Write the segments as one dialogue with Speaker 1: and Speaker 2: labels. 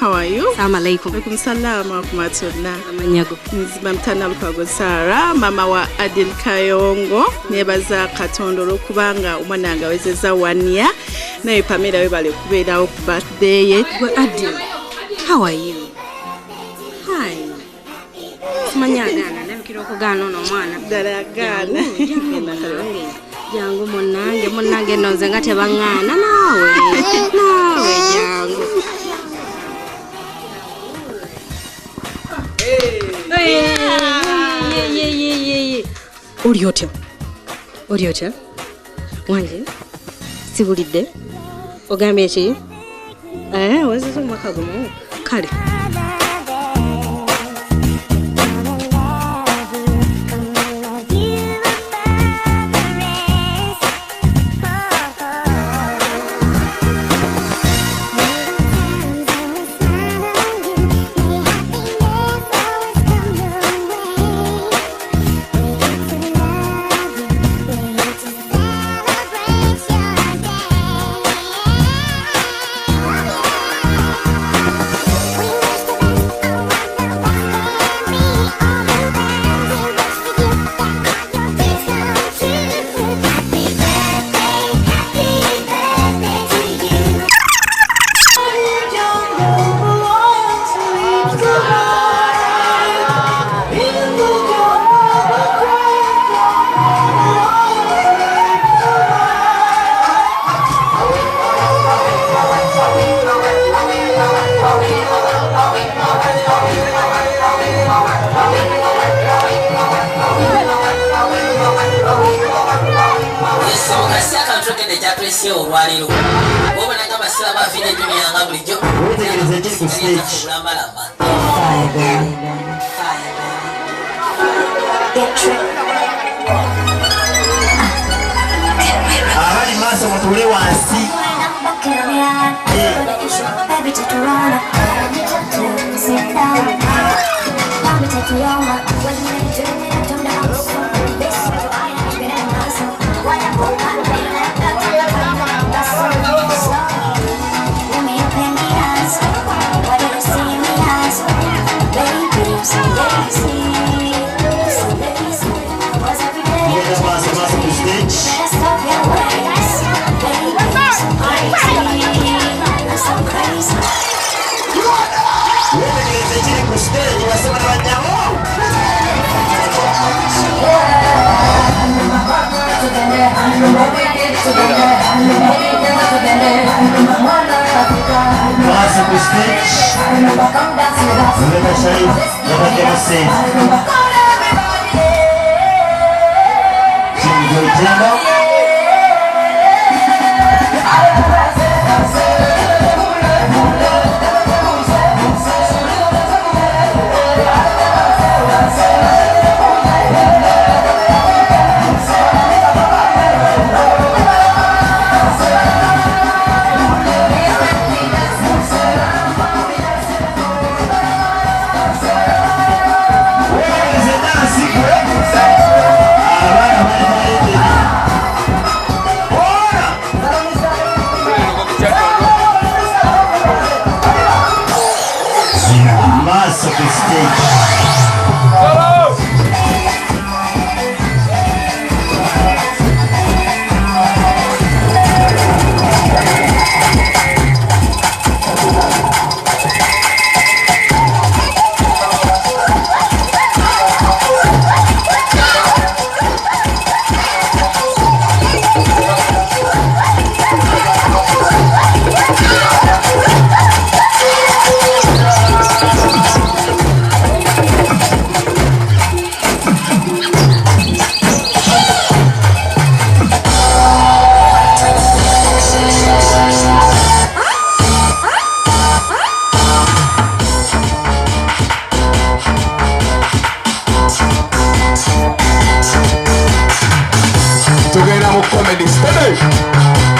Speaker 1: How are you?
Speaker 2: Assalamu alaikum.
Speaker 1: Alaikum salam wa rahmatullah.
Speaker 2: Amanyago.
Speaker 1: Nzima mtana lukago Sara, mama wa Adil Kayongo. Nebaza Katondo lokubanga omwana wange awezezza 1 year. Naye Pamela webale kubeerawo ku birthday ye.
Speaker 2: Adil, how are you? Hi. Manyagana nabikira okugana ono omwana.
Speaker 1: Ddala gana.
Speaker 2: Jangu munnange nonze nga tebangana naawe. Naawe jangu. Oriotya wanje sibulidde ogambye ki wazise omwaka gumu kale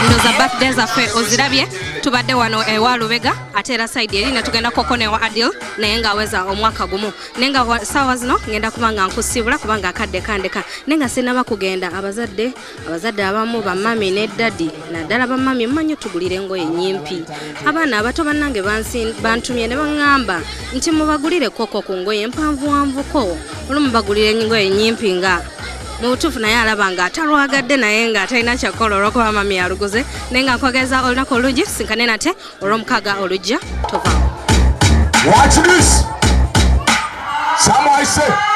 Speaker 2: Ndoza birthday zaffe ozirabye tubadde wano ewa Lubega ate era side eri netugenda koko ne wa Adil naye nga aweza omwaka gumu nenga sawa zino ngenda kubanga nkusibula kubanga akadde kandeka nenga sinaba kugenda abazadde abamu bamami ne daddy naddala bamami mmanyi tugulire engoye nyimpi abaana abato bannange bantumye ne baŋŋamba nti mubagulire koko ku ngoye mpanvuwanvuko olumu bagulire engoye nyimpi nga mutufu naye alaba nga atalwagadde naye nga atalina kyakola olwokuba mami yaluguze naye nga nkwagaliza olunaku oluggi sinkane nate olw'omukaaga olujja tovaawo.
Speaker 3: Watch this. Somebody say